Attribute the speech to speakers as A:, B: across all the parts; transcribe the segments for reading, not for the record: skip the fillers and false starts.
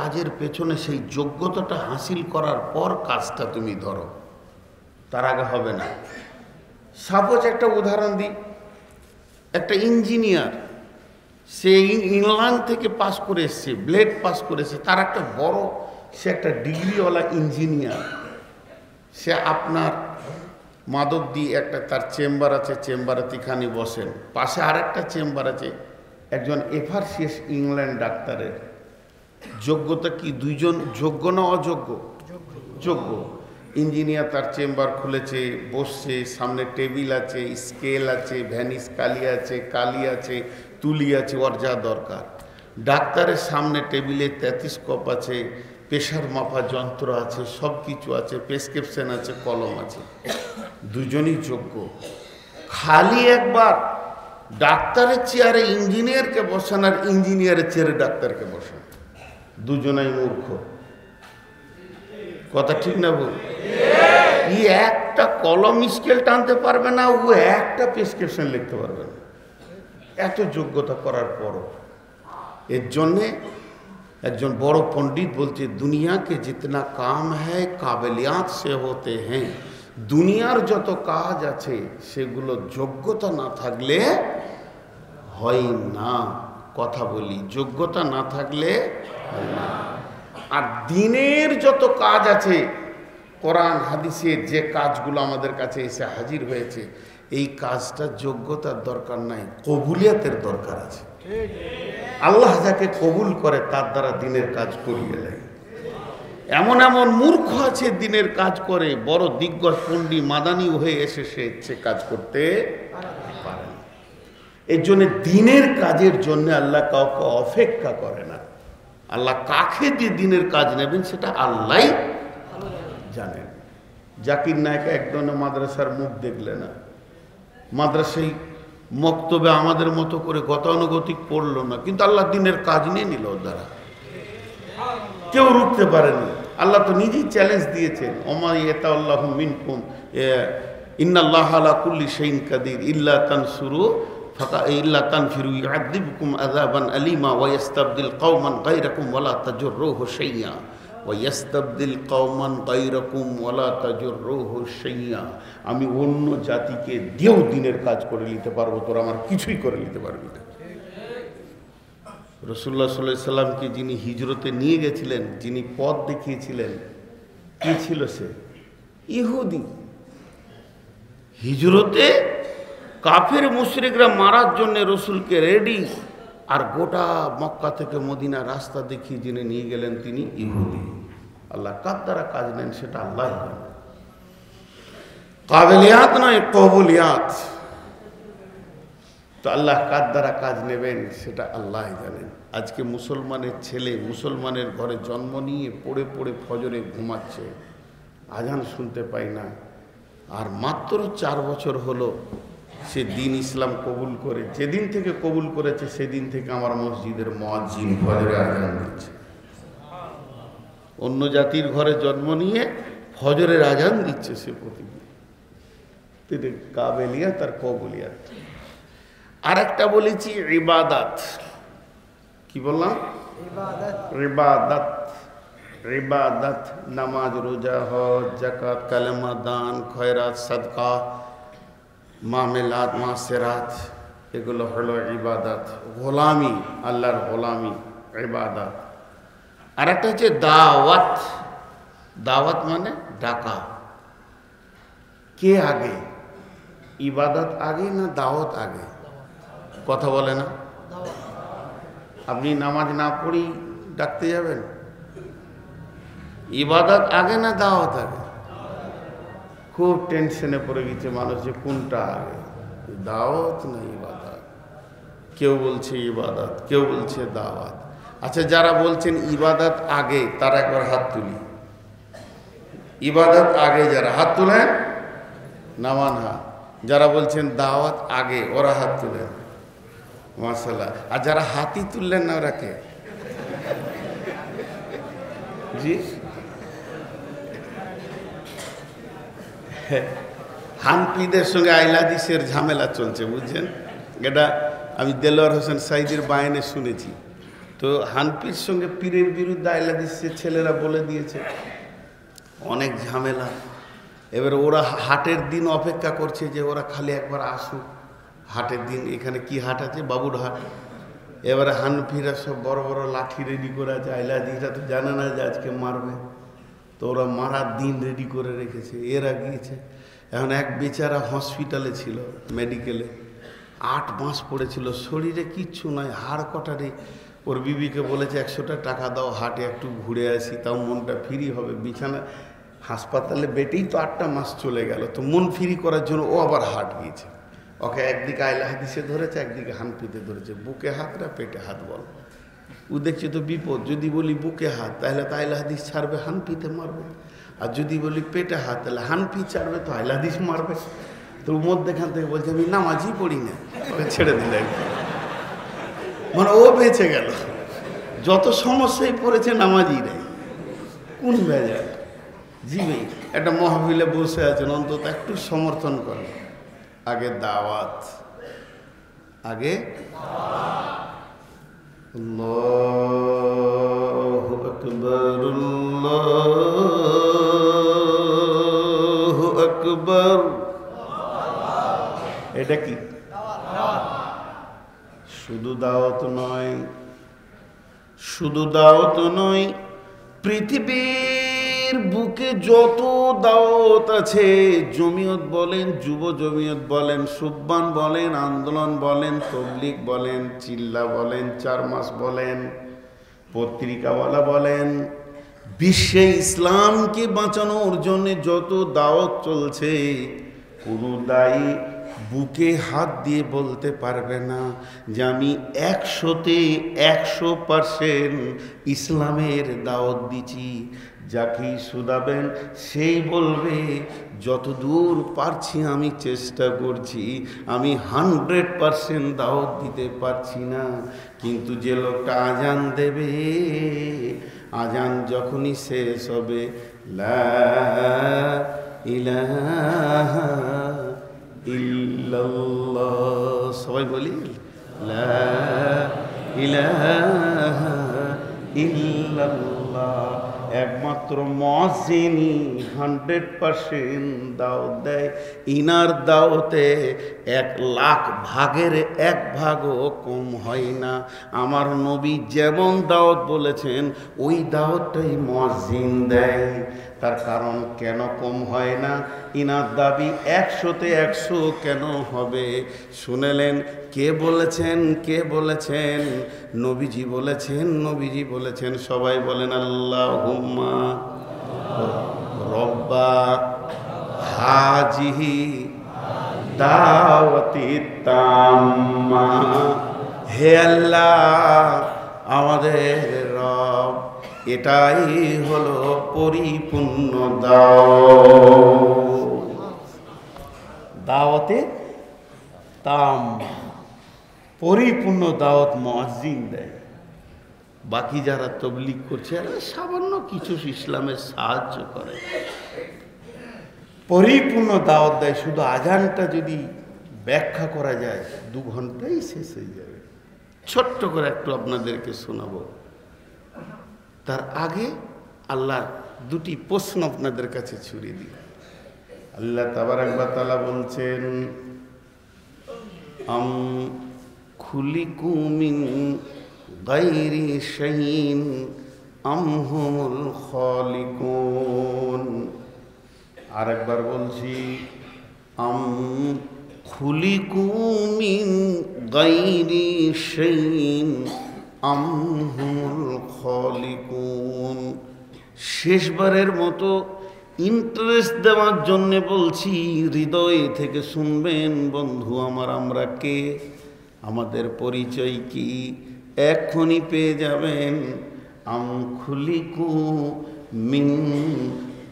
A: কাজের পেছনে সেই যোগ্যতাটা হাসিল করার পর কাজটা তুমি ধরো, তার আগে হবে না। সাপোজ একটা উদাহরণ দিই, একটা ইঞ্জিনিয়ার, সে ইংল্যান্ড থেকে পাস করে এসছে, ব্লেড পাস করেছে, তার একটা বড়, সে একটা ডিগ্রিওয়ালা ইঞ্জিনিয়ার। সে আপনার মাদক দিয়ে একটা তার চেম্বার আছে, চেম্বারে তিখানি বসেন, পাশে আর একটা চেম্বার আছে একজন এফআরসিএস ইংল্যান্ড ডাক্তারের। যোগ্যতা কি দুইজন যোগ্য না অযোগ্য? যোগ্য। ইঞ্জিনিয়ার তার চেম্বার খুলেছে, বসছে, সামনে টেবিল আছে, স্কেল আছে, ভ্যানিস কালি আছে, তুলি আছে, ওর যা দরকার। ডাক্তারের সামনে টেবিলে টেথিস্কোপ আছে, প্রেশার মাপা যন্ত্র আছে, সব কিছু আছে, প্রেসক্রিপশন আছে, কলম আছে। দুজনই যোগ্য। খালি একবার ডাক্তারের চেয়ারে ইঞ্জিনিয়ারকে বসান আর ইঞ্জিনিয়ারের চেয়ারে ডাক্তারকে বসান, দুজনাই মূর্খ। কথা ঠিক না বল? ই একটা কলম স্কেল টানতে পারবে না, ও একটা প্রেসক্রিপশন লিখতে পারবে না, এত যোগ্যতা করার পরও। এর জন্যে একজন বড় পণ্ডিত বলছে, দুনিয়াকে জিতনা কাম হ্যায় কাবিলিয়াত সে হতে হ্যাঁ। দুনিয়ার যত কাজ আছে সেগুলো যোগ্যতা না থাকলে হয় না। কথা বলি, যোগ্যতা না থাকলে হয় না। আর দিনের যত কাজ আছে, কোরআন হাদিসের যে কাজগুলো আমাদের কাছে এসে হাজির হয়েছে, এই কাজটা যোগ্যতার দরকার নাই, কবুলিয়াতের দরকার আছে। আল্লাহ যাকে কবুল করে তার দ্বারা দিনের কাজ করিয়ে দেয়। এমন এমন মূর্খ আছে দিনের কাজ করে, বড় দিগ্গজ পণ্ডিত মাদানি হয়ে এসে সে কাজ করতে পারে না। এর জন্য দিনের কাজের জন্য আল্লাহ কাউকে অপেক্ষা করে না। আল্লাহ কাকে দিয়ে দিনের কাজ নেবেন সেটা আল্লাহ জানেন। জাকির নায়ক একদম মাদ্রাসার মুখ দেখলে না, মাদ্রাসায় মক্তবে আমাদের মতো করে গতানুগতিক পড়লো না, কিন্তু আল্লাহ দিনের কাজ নিয়ে নিল ওর দ্বারা, কেউ রুখতে পারেনি। আল্লাহ তো নিজেই চ্যালেঞ্জ দিয়েছেন, ওমা ইয়াতাল্লাহু মিনকুম ইন্নাল্লাহা আলা কুল্লি শাইইন কাদির ইল্লা তানসুরু ইল্লা তানফিরু ইউআযিবকুম আযাবান আলীমা ওয়া ইস্তাবদিল কওমান গায়রাকুম ওয়া লা তাজুররুহু শাইয়্যা ওয়া ইস্তাবদিল কওমান গায়রাকুম ওয়া লা তাজুররুহু শাইয়্যা। আমি অন্য জাতিকে দিয়েও দিনের কাজ করে নিতে পারবো, তোরা আমার কিছুই করে নিতে পারবি না। রাসূলুল্লাহ সাল্লাল্লাহু আলাইহি সাল্লামকে যিনি হিজরতে নিয়ে গেছিলেন, যিনি পথ দেখিয়েছিলেন, কি ছিল সে? ইহুদি। হিজরতে কাফের মুশরিকরা মারার জন্য রসুলকে রেডি, আর গোটা মক্কা থেকে মদিনা রাস্তা দেখিয়ে যিনি নিয়ে গেলেন তিনি ইহুদি। আল্লাহ কার দ্বারা কাজ নেন সেটা আল্লাহ জানেন। কাবিলিয়াত নয়, কবুলিয়াত। তো আল্লাহ কার দ্বারা কাজ নেবেন সেটা আল্লাহ জানেন। আজকে মুসলমানের ছেলে মুসলমানের ঘরে জন্ম নিয়ে পড়ে পড়ে ফজরে ঘুমাচ্ছে, আজান শুনতে পায় না, আর মাত্র 4 বছর হলো সে দিন ইসলাম কবুল করে। যেদিন থেকে কবুল করেছে সেদিন থেকে আমার মসজিদের মুয়াজ্জিন ফজরে আজান দিচ্ছে। অন্য জাতির ঘরে জন্ম নিয়ে ফজরের আজান দিচ্ছে সে প্রতিদিন। কাবিলিয়াত আর কবুলিয়াত। আর একটা বলেছি ইবাদত। কি বললাম? ইবাদত। ইবাদত, নামাজ, রোজা, হজ, যাকাত, কালেমা, দান, খয়রাত, সাদকা, মামেলাত, মাসেরাত, এগুলো হলো ইবাদত। গোলামি, আল্লাহর গোলামি, ইবাদত। আর একটা হচ্ছে দাওয়াত। দাওয়াত মানে ডাকা। কে আগে? ইবাদত আগে না দাওয়াত আগে? কথা বলে না। আপনি নামাজ না পড়ি ডাকতে যাবেন? ইবাদত আগে না দাওয়াত আগে? খুব টেনশনে পড়ে গেছে মানুষ যে কোনটা আগে, দাওয়াত না ইবাদত। কেউ বলছে ইবাদত, কেউ বলছে দাওয়াত। আচ্ছা, যারা বলছেন ইবাদত আগে তারা একবার হাত তুলি। ইবাদত আগে যারা হাত তুলেন নামান হাত। যারা বলছেন দাওয়াত আগে ওরা হাত তুলেন, মাশাআল্লাহ। আর যারা হাতই তুললেন না ওরা কে? জি, হানফিদের সঙ্গে আইলাদিসের ঝামেলা চলছে, বুঝছেন? এটা আমি দেলোয়ার হোসেন সাইদির বায়ানে শুনেছি। তো হানফির সঙ্গে পীরের বিরুদ্ধে আইলা দিচ্ছে, ছেলেরা বলে দিয়েছে, অনেক ঝামেলা। এবার ওরা হাটের দিন অপেক্ষা করছে যে ওরা খালি একবার আসুক হাটের দিন। এখানে কি হাট আছে? বাবুর হাট। এবারে হানফিরা সব বড় বড় লাঠি রেডি করে আছে, আইলাদিরা তো জানে না যে আজকে মারবে, তো ওরা মারার দিন রেডি করে রেখেছে। এরা গিয়েছে, এখন এক বেচারা হসপিটালে ছিল, মেডিকেলে 8 মাস পড়েছিল, শরীরে কিচ্ছু নয়, হাড় কটারে। ওর বিবিকে বলেছে 100টা টাকা দাও, হাটে একটু ঘুরে আসি, তাও মনটা ফ্রি হবে। বিছানা হাসপাতালে বেটেই তো 8টা মাস চলে গেল, তো মন ফ্রি করার জন্য ও আবার হাট গিয়েছে। ওকে একদিকে আইলা হাদিসে ধরেছে, একদিকে হানফিতে ধরেছে। বুকে হাত না পেটে হাত বল। ও দেখছে তো বিপদ, যদি বলি বুকে হাত তাহলে তো আইলা হাদিস ছাড়বে, হানফিতে মারবে। আর যদি বলি পেটে হাত তাহলে হানফি ছাড়বে, তো আইলা হাদিস মারবে। তো মধ্যেখান থেকে বলছে আমি নামাজই পড়ি না, ওকে ছেড়ে দিলে। মানে ও বেঁচে গেল। যত সমস্যায় পড়েছে নামাজই নেই, কোন বেজার। জি ভাই, একটা মহফিলে বসে আছেন, অন্তত একটু সমর্থন করেন। আগে দাওয়াত, আগে আল্লাহু আকবার, আল্লাহু আকবার। এটা কি শুধু দাওয়াত নয়, শুধু দাওয়াত নয়, পৃথিবীর বুকে যত দাওয়াত আছে, জমিয়ত বলেন, যুব জমিয়ত বলেন, সুববান বলেন, আন্দোলন বলেন, তবলিগ বলেন, চিল্লা বলেন, 4 মাস বলেন, পত্রিকাওয়ালা বলেন, বিশ্বে ইসলামকে বাঁচানোর জন্য যত দাওয়াত চলছে, কোনো দায়ী বুকে হাত দিয়ে বলতে পারবে না যে আমি 100-তে 100% ইসলামের দাওয়াত দিচ্ছি। যাকেই শুধাবেন সেই বলবে যতদূর পারছি আমি চেষ্টা করছি, আমি 100% দাওয়াত দিতে পারছি না। কিন্তু যে লোকটা আজান দেবে, আজান যখনই শেষ হবে, লা ইলাহা ইল্লাল্লাহ, সবাই বলি লা ইলাহা ইল্লাল্লাহ। একমাত্র মুয়াজ্জিনই 100% দাওয়াত দেয়। ইনার দাওয়াতে 1,00,000 ভাগের 1 ভাগও কম হয় না। আমার নবী যেমন দাওয়াত বলেছেন ওই দাওয়াতটাই মুয়াজ্জিন দেয়। তার কারণ কেন কম হয় না? ইনার দাবি 100-তে 100 কেন হবে? শুনেলেন কে বলেছেন? কে বলেছেন? নবীজি বলেছেন, নবীজি বলেছেন। সবাই বলেন আল্লাহুম্মা রব্বা হাজিহি দাওয়াতি তাম্মা। হে আল্লাহ আমাদের রব, এটাই হলো পরিপূর্ণ দাওয়াতে তাম্মা। পরিপূর্ণ দাওয়াত মুয়াজ্জিন দেয়। বাকি যারা তবলিগ করছে সামান্য কিছু ইসলামের সাহায্য করে, পরিপূর্ণ দাওয়াত দেয়। শুধু আজানটা যদি ব্যাখ্যা করা যায় 2 ঘন্টাই শেষ হয়ে যাবে। ছোট্ট করে একটু আপনাদেরকে শোনাবো। তার আগে আল্লাহ 2টি প্রশ্ন আপনাদের কাছে ছুড়ে দিই। আল্লাহ তাবারাক ওয়া তাআলা বলছেন, আম খুলিকু মিন গায়রি শাইইন আম হুমুল খালিকুন। আরেকবার বলছি, আম খুলিকু মিন গায়রি শাইইন আম হুমুল খালিকুন। শেষবারের মতো ইন্টারেস্ট দেওয়ার জন্য বলছি, হৃদয় থেকে শুনবেন বন্ধু আমার। আমরা কে, আমাদের পরিচয় কি, এক্ষুনি পেয়ে যাবেন। আম খুলিকু মিন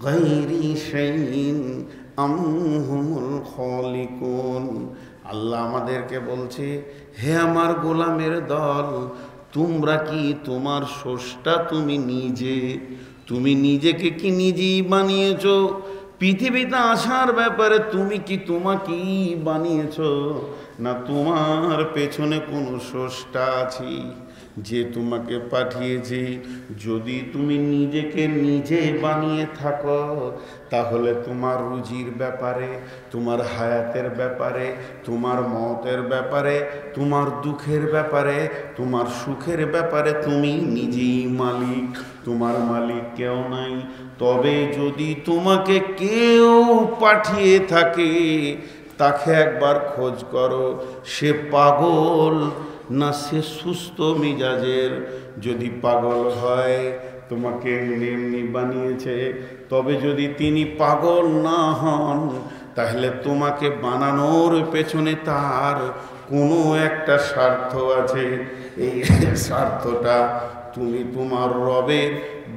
A: গায়রি শাইইন আম হুমুল খালিকুন। আল্লাহ আমাদেরকে বলছে, হে আমার গোলামের দল, তোমরা কি তোমার স্রষ্টা তুমি নিজে? তুমি নিজেকে কি নিজেই বানিয়েছ? পৃথিবীতে আসার ব্যাপারে তুমি কি তোমাকেই বানিয়েছ, না তোমার পেছনে কোনো স্রষ্টা আছে? যে তোমাকে পাঠিয়েছি যদি তুমি নিজেকে নিজে বানিয়ে থাকো তাহলে তোমার রুজির ব্যাপারে, তোমার হায়াতের ব্যাপারে, তোমার মতের ব্যাপারে, তোমার দুঃখের ব্যাপারে, তোমার সুখের ব্যাপারে তুমি নিজেই মালিক, তোমার মালিক কেউ নাই। তবে যদি তোমাকে কেউ পাঠিয়ে থাকে তাকে একবার খোঁজ করো, সে পাগল না সে সুস্থ মিজাজের। যদি পাগল হয় তোমাকে এমনি এমনি বানিয়েছে, তবে যদি তিনি পাগল না হন তাহলে তোমাকে বানানোর পেছনে তার কোনো একটা স্বার্থ আছে। এই স্বার্থটা তুমি তোমার রবের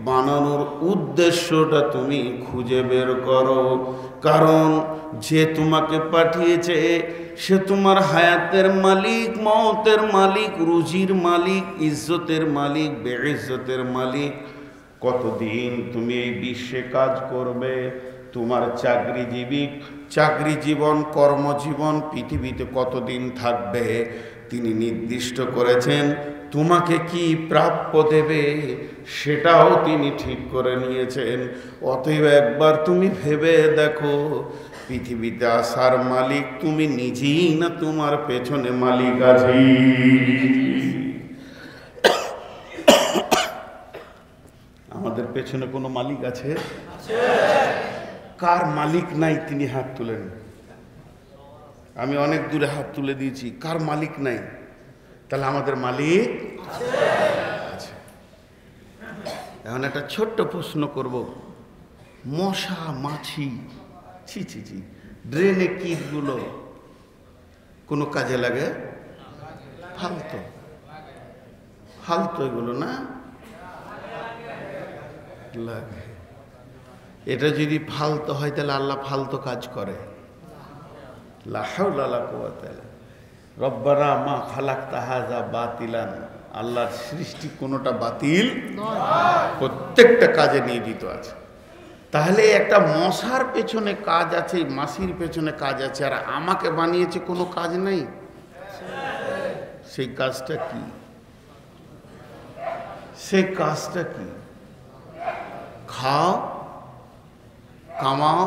A: বানানোর উদ্দেশ্যটা তুমি খুঁজে বের করো। কারণ যে তোমাকে পাঠিয়েছে সে তোমার হায়াতের মালিক, মওতের মালিক, রুজির মালিক, ইজ্জতের মালিক, বেইজ্জতের মালিক। কতদিন তুমি এই বিশ্বে কাজ করবে? তোমার চাকরি জীবন, কর্মজীবন পৃথিবীতে কতদিন থাকবে তিনি নির্দিষ্ট করেছেন। তোমাকে কি প্রাপ্য দেবে সেটাও তিনি ঠিক করে নিয়েছেন। অতএব একবার তুমি ভেবে দেখো, পৃথিবীতে আসার মালিক তুমি নিজেই না তোমার পেছনে মালিক আছে? আমাদের পেছনে কোনো মালিক আছে? কার মালিক নাই তিনি হাত তুলেন। আমি অনেক দূরে হাত তুলে দিয়েছি, কার মালিক নাই? তাহলে আমাদের মালিক আছে। এখন একটা ছোট্ট প্রশ্ন করব, মশা মাছি ছি ছি ছি ড্রেনে কীটগুলো কোনো কাজে লাগে? ফালতু ফালতু এগুলো না লাগে। এটা যদি ফালতু হয় তাহলে আল্লাহ ফালতু কাজ করে? লা হাওলা ওয়ালা কুওয়াতা ইল্লা বিল্লাহ। রব্বানা মা খালাকতা হাযা বাতিলান। আল্লাহর সৃষ্টি কোনোটা বাতিল নয়, প্রত্যেকটা কাজে নিয়োজিত আছে। তাহলে একটা মশার পেছনে কাজ আছে, মাছির পেছনে কাজ আছে, আর আমাকে বানিয়েছে কোনো কাজ নাই। সেই কাজটা কি? সেই কাজটা কি? খাও, কামাও,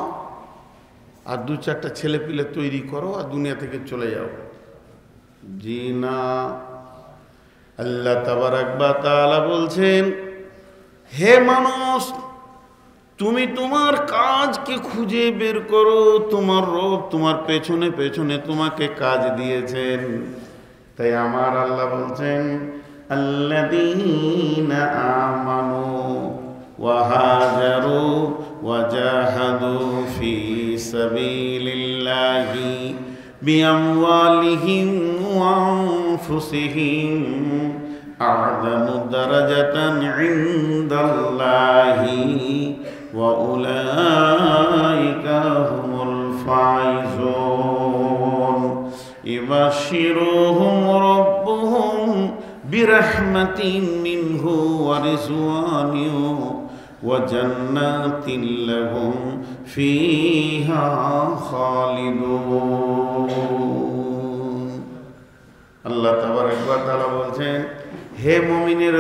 A: আর দু চারটা ছেলে পিলে তৈরি করো আর দুনিয়া থেকে চলে যাও। জি না, আল্লাহ তাবারাক ওয়া তাআলা বলছেন, হে মানুষ, তুমি তোমার কাজকে খুঁজে বের করো। তোমার রব তোমার পেছনে পেছনে তোমাকে কাজ দিয়েছেন। তাই আমার আল্লাহ বলছেন, আল্লাযীনা আমানু ওয়া হাজারু ওয়া জাহাদু ফি সাবিলিল্লাহি বিআমওয়ালিহিম ওয়া আনফুসিহিম আ'যামু দারাজাতান ইনদাল্লাহি ওয়া উলাইকা হুমুল ফাইজুন। ইবাশশিরুহুম রাব্বুহুম বিরহমাতিন মিনহু ওয়া রিজওয়ানিন ওয়া জান্নাতিন লাহুম ফীহা খালিদুন। আল্লাহ তাবারাক ওয়া তাআলা বলছেন, হে মুমিনের